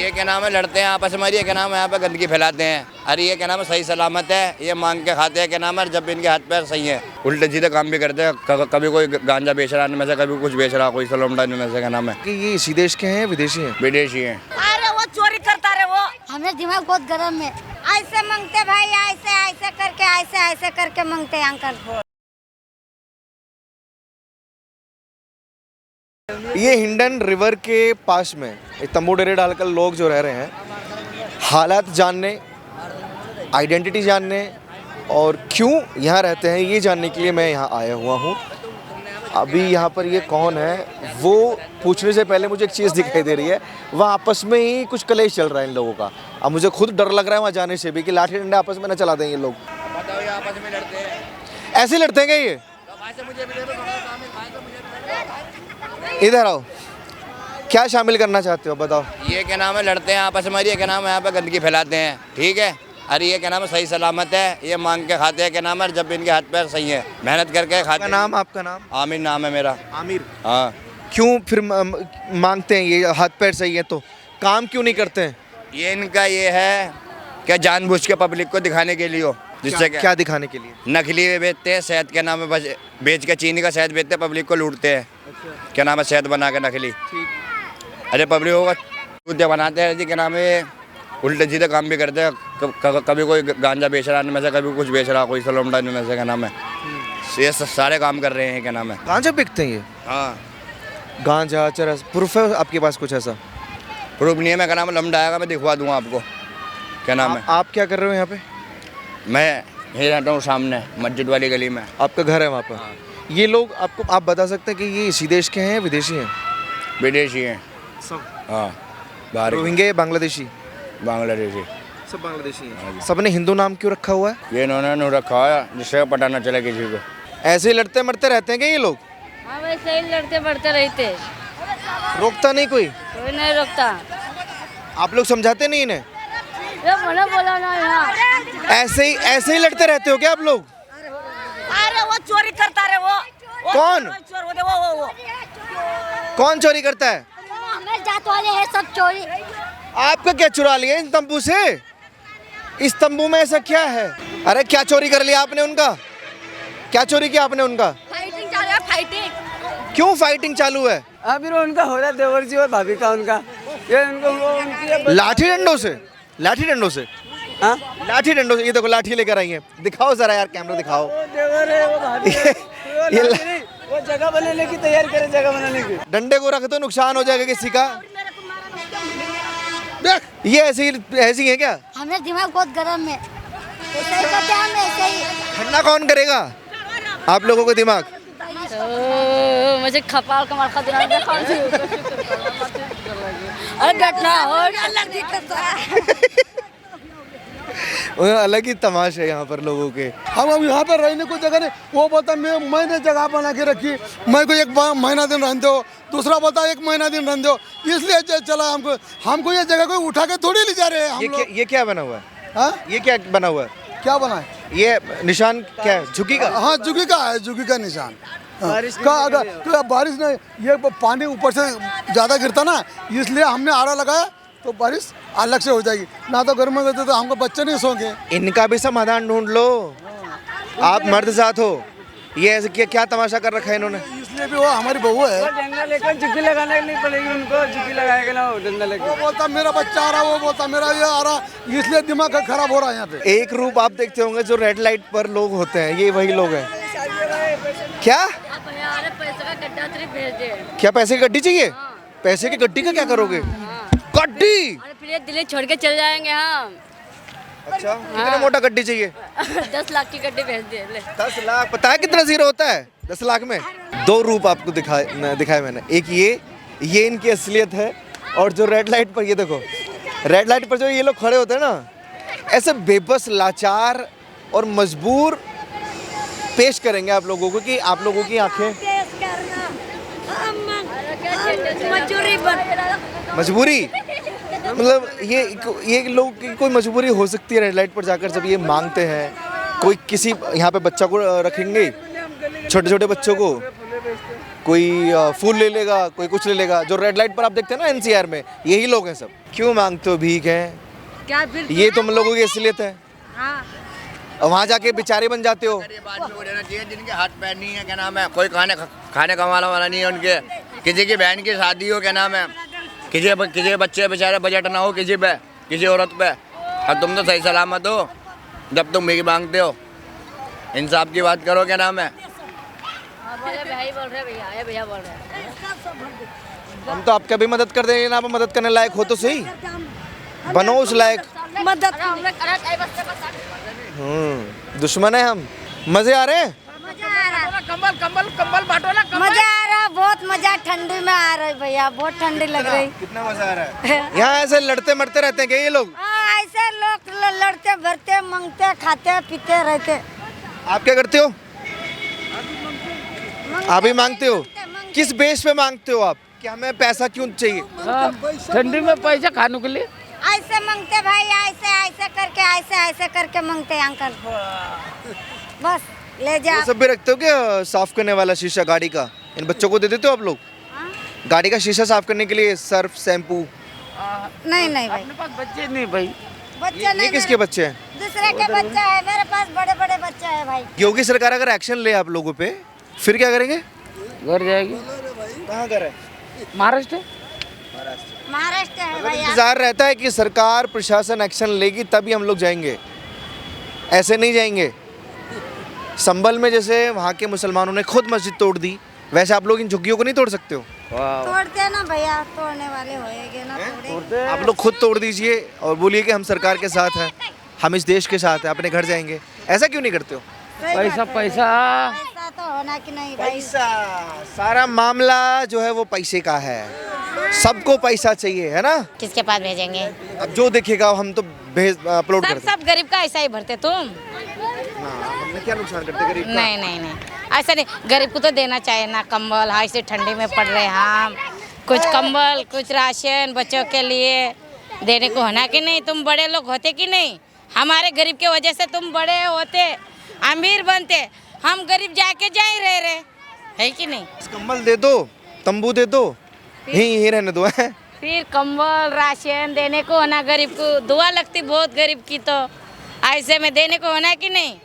ये क्या नाम है, लड़ते हैं आपस में, ये क्या नाम है, यहाँ पे गंदगी फैलाते हैं। अरे ये क्या नाम है, सही सलामत है, ये मांग के खाते हैं क्या नाम है, जब इनके हाथ पैर सही है उल्टे सीधे काम भी करते हैं। कभी कोई गांजा बेच रहा है में से, कभी कुछ बेच रहा, कोई सलोमडा में से, क्या नाम है कि ये इसी देश के हैं विदेशी हैं? विदेशी है। अरे वो चोरी करता रहे वो, हमें दिमाग बहुत गर्म है। ऐसे मांगते भाई, ऐसे ऐसे करके मांगते अंकल। ये हिंडन रिवर के पास में तंबू डेरे डालकर लोग जो रह रहे हैं, हालात जानने, आइडेंटिटी जानने और क्यों यहाँ रहते हैं ये जानने के लिए मैं यहाँ आया हुआ हूँ। अभी यहाँ पर ये कौन है वो पूछने से पहले मुझे एक चीज़ दिखाई दे रही है, वहाँ आपस में ही कुछ कलेश चल रहा है इन लोगों का। अब मुझे खुद डर लग रहा है वहाँ जाने से भी कि लाठी डंडे आपस में न चला दें ये लोग। बताओ, ये आपस में लड़ते हैं, ऐसे लड़ते हैं क्या ये? इधर आओ, क्या शामिल करना चाहते हो बताओ? ये क्या नाम है, लड़ते हैं आपस में, ये क्या नाम है, यहाँ पे गंदगी फैलाते हैं, ठीक है। अरे ये क्या नाम है, सही सलामत है, ये मांग के खाते हैं क्या नाम है, जब इनके हाथ पैर सही है, मेहनत करके खाते हैं। आपका नाम? आमिर नाम है मेरा। आमिर। हाँ। क्यों फिर मांगते हैं ये, हाथ पैर सही है तो काम क्यों नहीं करते हैं? ये इनका ये है क्या, जानबूझ के पब्लिक को दिखाने के लिए हो, जिससे क्या दिखाने के लिए? नकली बेचते हैं, शहद के नाम है, बेच के चीनी का शहद बेचते हैं, पब्लिक को लूटते हैं। क्या नाम है, शहद बना के नकली। अरे पब्लिक होगा दूध बनाते हैं जी, क्या नाम है, उल्टे सीधे काम भी करते हैं। कभी कोई गांजा बेच रहा में से, कभी कुछ बेच रहा, कोई सलोमडा में से, क्या नाम है, ये सारे काम कर रहे हैं। क्या नाम है, गांजा बिकते हैं ये? हाँ, गांजा चरस प्रूफ है आपके पास कुछ ऐसा? प्रूफ नहीं है, मैं क्या नाम है, लमडा आएगा मैं दिखवा दूंगा आपको। क्या नाम है, आप क्या कर रहे हो यहाँ पे? मैं यहीं रहता हूँ सामने मस्जिद वाली गली में। आपका घर है वहाँ पर? ये लोग आपको, आप बता सकते हैं कि ये इसी देश के हैं विदेशी हैं? विदेशी हैं सब। हाँ, बाहर रोहिंग्या बांग्लादेशी? बांग्लादेशी सब बांग्लादेशी हैं। सबने हिंदू नाम क्यों रखा हुआ है? ये इन्होंने नहीं रखा है जिससे पता ना चले किसी को। ऐसे ही लड़ते मरते रहते हैं क्या ये लोग? हाँ वैसे ही लड़ते बढ़ते रहते, रोकता नहीं कोई? कोई नहीं रोकता। आप लोग समझाते नहीं इन्हें? ये मना बोला ना यहाँ। ऐसे ही लड़ते रहते हो क्या आप लोग? अरे वो चोरी करता रहे वो, कौन? चोर होते वो। कौन चोरी करता है? हमें जात वाले हैं सब चोरी। आपका क्या चुरा लिया इन तंबू से? इस तंबू में ऐसा क्या है? अरे क्या चोरी कर लिया आपने उनका? क्या चोरी किया आपने उनका? फाइटिंग चालू है, फाइटिंग। क्यों फाइटिंग चालू है? अभी उनका हो रहा है देवर जी और भाभी का, उनका ये उनको लाठी डंडों से? लाठी डंडों से? हाँ? लाठी डंडों से? ये देखो लाठी लेकर आई है, दिखाओ जरा यार, कैमरा दिखाओ। वो देवर है, वो भाभी है, वो जगह बनाने की तैयारी करे, जगह बनाने की। डंडे को रख दो, नुकसान हो जाएगा किसी का। ये ऐसी है क्या? हमें दिमाग बहुत गर्म है, ऐसे ही करते हैं हम, ऐसे ही। ठंडा कौन करेगा आप लोगों को दिमाग? मुझे खपाल कमाल का दिमाग देखा। अरे घटना हो अलग ही तमाशा है यहाँ पर लोगों के। हम अब यहाँ पर रहने को जगह नहीं, वो बोलता मैंने जगह बना के रखी, मैं को एक महीना दिन रहने दो, दूसरा बोलता 1 महीना दिन रहने दो, इसलिए चला हमको ये जगह कोई उठा के थोड़ी ले जा रहे हैं हम लोग। ये क्या बना हुआ है? हाँ, ये क्या बना हुआ है? क्या बना है ये निशान क्या है? झुकी का? हाँ, झुकी का है, झुकी का निशान। अगर तो बारिश नहीं, ये पानी ऊपर से ज़्यादा गिरता ना, इसलिए हमने आड़ा लगाया तो बारिश अलग से हो जाएगी, ना तो गर्मी में तो हमको बच्चे नहीं सोंगे। इनका भी समाधान ढूंढ लो, आप मर्द साथ हो, ये ऐसे क्या तमाशा कर रखा है इन्होंने? इसलिए भी वो हमारी बहू है, डंडा लेकर झुकी लगाने नहीं पड़ेगी उनको, झुकी लगाएगा ना वो डंडा लेकर। वो बोलता मेरा बच्चा आ रहा, वो बोलता मेरा ये आ रहा, इसलिए दिमाग खराब हो रहा है यहाँ पे। एक रूप आप देखते होंगे जो रेड लाइट पर लोग होते हैं, ये वही लोग हैं क्या? पैसे का गड्ढा सिर्फ भेज दे। क्या पैसे की गड्डी चाहिए? पैसे की गड्डी का क्या करोगे? गड्डी? अरे फिर ये दिल्ली छोड़ के चल जाएंगे हम। अच्छा, कितना मोटा गड्डी चाहिए? 10 लाख की गड्डी भेज दे ले। 10 लाख? पता है कितना जीरो होता है 10 लाख में? 2 रूप आपको दिखाए मैंने, एक ये इनकी असलियत है, और जो रेड लाइट पर, ये देखो रेड लाइट पर जो ये लोग खड़े होते हैं ना, ऐसे बेबस, लाचार और मजबूर पेश करेंगे आप लोगों को कि आप लोगों की आंखें मजबूरी, मतलब ये लोग की कोई मजबूरी हो सकती है रेड लाइट पर जाकर जब ये मांगते हैं। कोई किसी यहाँ पे बच्चा को रखेंगे, छोटे छोटे बच्चों को, कोई फूल ले लेगा, कोई कुछ ले लेगा। जो रेड लाइट पर आप देखते हैं ना एनसीआर में, यही लोग हैं सब। क्यों मांगते हो भीख है? क्या फिर ये तुम लोगों की असलियत है। हाँ और वहाँ जाके बेचारे बन जाते हो। गरीब आदमी को देना चाहिए जिनके हाथ पैर नहीं है, क्या नाम है, कोई खाने कमाने वाला नहीं है उनके। किसी की बहन की शादी हो, क्या नाम है, किसी बच्चे बेचारे बजट ना हो किसी पे, किसी औरत पे, और तुम तो सही सलामत हो जब तुम भीख मांगते हो। इंसाफ की बात करो, क्या नाम है। भाई बोल रहे भैया, ये भैया बोल रहे। हम तो आपका भी मदद कर देंगे, लेकिन आप मदद करने लायक हो तो सही, बनो उस लायक। मदद दुश्मन है हम। मजे आ रहे हैं? कंबल कंबल कंबल बांटो ना। मजा आ रहा, बहुत मजा। ठंडी में आ रही भैया, बहुत ठंडी लग रही। कितना मजा आ रहा है। यहाँ ऐसे लड़ते मरते रहते हैं क्या ये लोग? हाँ, ऐसे लोग लड़ते भरते मांगते खाते पीते रहते। आप क्या करते हो? आप भी मांगते हो? किस बेस पे मांगते हो आप कि हमें पैसा क्यों चाहिए? ठंडी में पैसा खाने के लिए ऐसे मांगते भाई, ऐसे ऐसे करके मांगते अंकल। बस ले जा। वो सब भी रखते हो क्या? साफ करने वाला शीशा गाड़ी का इन बच्चों को दे देते हो आप लोग? गाड़ी का शीशा साफ करने के लिए सर्फ शैम्पू? नहीं नहीं भाई, अपने पास बच्चे नहीं भाई। बच्चे ये नहीं। किसके बच्चे हैं? दूसरे के बच्चे है, मेरे पास बड़े बड़े बच्चे है भाई। योगी सरकार अगर एक्शन ले आप लोगों पे, फिर क्या करेंगे? घर जाएगी। कहाँ कर महाराष्ट्र महाराष्ट्र है भाई। इंतजार रहता है कि सरकार प्रशासन एक्शन लेगी तभी हम लोग जाएंगे, ऐसे नहीं जाएंगे। संभल में जैसे वहाँ के मुसलमानों ने खुद मस्जिद तोड़ दी, वैसे आप लोग इन झुग्गियों को नहीं तोड़ सकते हो। तोड़ते ना भैया, तोड़ने वाले होएंगे ना, तोड़े। आप लोग खुद तोड़ दीजिए और बोलिए कि हम सरकार के साथ हैं, हम इस देश के साथ हैं, अपने घर जाएंगे। ऐसा क्यों नहीं करते हो? सही पैसा बात है। पैसा पैसा तो होना कि नहीं भाई। पैसा, सारा मामला जो है वो पैसे का है। सबको पैसा चाहिए, है ना? किसके पास भेजेंगे? अब जो देखेगा हम तो अपलोड करते सब गरीब का ऐसा ही भरते तुम। हमने क्या नुकसान करते गरीब का? नहीं नहीं नहीं, ऐसा नहीं। गरीब को तो देना चाहिए ना कंबल। हाँ, इसे ठंडी में पड़ रहे हम, कुछ कंबल कुछ राशन बच्चों के लिए देने को होना कि नहीं। तुम बड़े लोग होते कि नहीं, हमारे गरीब के वजह से तुम बड़े होते, अमीर बनते, हम गरीब जाके जा ही रहे है कि नहीं। कंबल दे दो, तंबू दे दो, यही रहने दो है। फिर कंबल राशन देने को होना, गरीब को दुआ लगती बहुत गरीब की, तो ऐसे में देने को होना कि नहीं।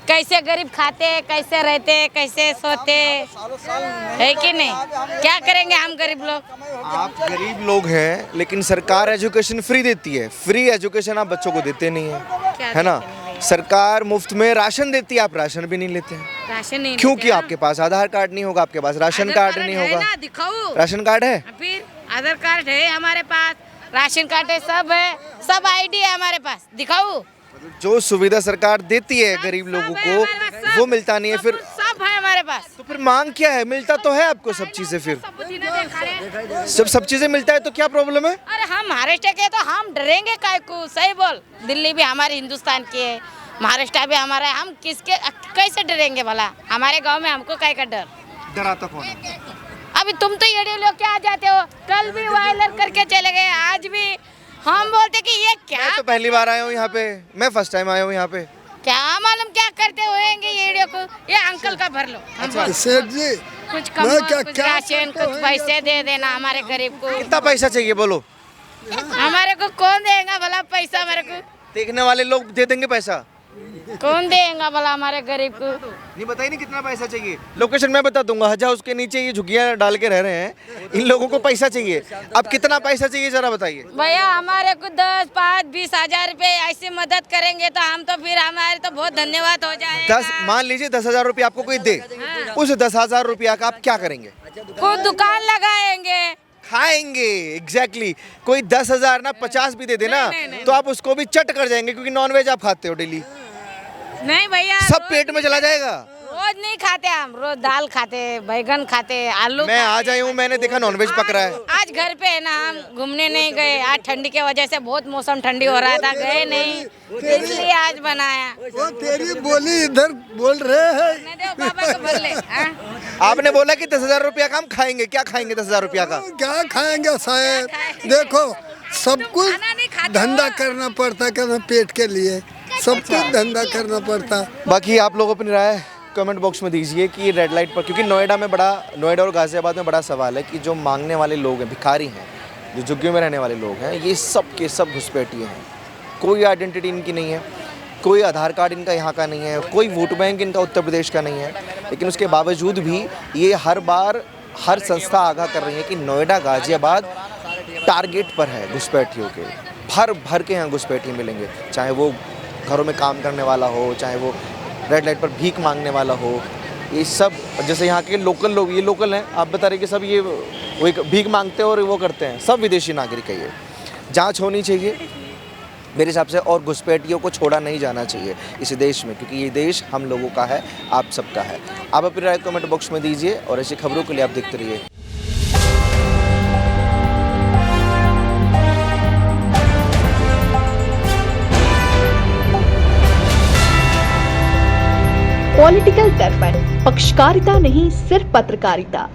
कैसे गरीब खाते, कैसे रहते, कैसे सोते है कि नहीं। क्या करेंगे हम गरीब लोग। आप गरीब लोग हैं लेकिन सरकार एजुकेशन फ्री देती है। फ्री एजुकेशन आप बच्चों को देते नहीं है, है ना? सरकार मुफ्त में राशन देती है, आप राशन भी नहीं लेते हैं। राशन नहीं क्योंकि आपके पास आधार कार्ड नहीं होगा, आपके पास राशन कार्ड नहीं होगा। दिखाओ राशन कार्ड है? फिर आधार कार्ड है हमारे पास, राशन कार्ड है, सब है, सब आईडी है हमारे पास। दिखाओ जो सुविधा सरकार देती है गरीब लोगों को वो मिलता नहीं है। फिर सब है हमारे पास। तो फिर मांग क्या है? मिलता तो है आपको सब चीजें। फिर सब चीजें मिलता है तो क्या प्रॉब्लम है? अरे हम महाराष्ट्र के तो हम डरेंगे काय को। सही बोल, दिल्ली भी हमारे हिंदुस्तान की है, महाराष्ट्र भी हमारा है, हम किसके कैसे डरेंगे भला। हमारे गांव में हमको काय का डर। डराता कौन है? अभी तुम तो ये लोग क्या जाते हो, कल भी वायलर करके चले गए, आज भी हम बोलते कि ये क्या। मैं तो पहली बार आया हूँ यहाँ पे, मैं फर्स्ट टाइम आया हूँ यहाँ पे। क्या मालूम क्या करते होंगे ये वीडियो को। ये अंकल का भर लो। हम बोल- सेठ जी, कुछ कम कुछ राशन कुछ पैसे दे देना हमारे गरीब को। कितना पैसा चाहिए बोलो? हमारे को कौन देगा भला पैसा, हमारे को देखने वाले लोग दे देंगे पैसा? कौन देगा भला हमारे गरीब को। नहीं बताइए नहीं कितना पैसा चाहिए। लोकेशन मैं बता दूंगा, हज हाउस के नीचे ये झुग्गियाँ डाल के रह रहे हैं। इन लोगों को पैसा चाहिए। अब कितना पैसा चाहिए जरा बताइए। भैया हमारे को 10, 5, 20 हजार रुपए ऐसी मदद करेंगे तो हम तो फिर हमारे तो बहुत धन्यवाद हो जाएगा। 10 मान लीजिए 10,000 रुपया आपको कोई दे, उस 10,000 रुपया का आप क्या करेंगे? खुद दुकान लगाएंगे, खाएंगे। एग्जैक्टली कोई 10,000 ना 50 भी दे देना तो आप उसको भी चट कर जाएंगे, क्योंकि नॉनवेज आप खाते हो डेली। नहीं भैया सब पेट में चला जाएगा। रोज नहीं खाते हम, रोज दाल खाते, बैगन खाते, आलू मैं आज आई हूँ, मैंने देखा नॉनवेज पक रहा है। आज घर पे है ना, हम घूमने नहीं गए। आज ठंडी के वजह से बहुत मौसम ठंडी हो रहा था, गए नहीं, इसलिए आज बनाया। वो तेरी बोली इधर बोल रहे हैं। नहीं दे पापा को बोल ले। हाँ? आपने बोला कि 10,000 रुपया का हम खाएंगे, क्या खाएंगे 10,000 रुपया का? क्या खाएंगे शायद? देखो सब कुछ खाना नहीं खाते धंधा हो। करना पड़ता है, क्या पेट के लिए सब कुछ धंधा करना पड़ता। बाकी आप लोग अपनी राय कमेंट बॉक्स में दीजिए कि ये रेड लाइट पर, क्योंकि नोएडा और गाज़ियाबाद में बड़ा सवाल है कि जो मांगने वाले लोग हैं, भिखारी हैं, जो झुग्गियों में रहने वाले लोग हैं, ये सब के सब घुसपैठिए हैं। कोई आइडेंटिटी इनकी नहीं है, कोई आधार कार्ड इनका यहाँ का नहीं है, कोई वोट बैंक इनका उत्तर प्रदेश का नहीं है, लेकिन उसके बावजूद भी ये हर बार हर संस्था आगाह कर रही है कि नोएडा गाज़ियाबाद टारगेट पर है घुसपैठियों के। भर भर के यहाँ घुसपैठिए मिलेंगे, चाहे वो घरों में काम करने वाला हो, चाहे वो रेड लाइट पर भीख मांगने वाला हो। ये सब जैसे यहाँ के लोकल लोग, ये लोकल हैं, आप बता रहे कि सब ये वो एक भीख मांगते हैं और वो करते हैं, सब विदेशी नागरिक है। ये जांच होनी चाहिए मेरे हिसाब से, और घुसपैठियों को छोड़ा नहीं जाना चाहिए इस देश में, क्योंकि ये देश हम लोगों का है, आप सबका है। आप अपनी राय कमेंट बॉक्स में दीजिए और ऐसी खबरों के लिए आप देखते रहिए। पॉलिटिकल दर्पण, पक्षकारिता नहीं सिर्फ पत्रकारिता।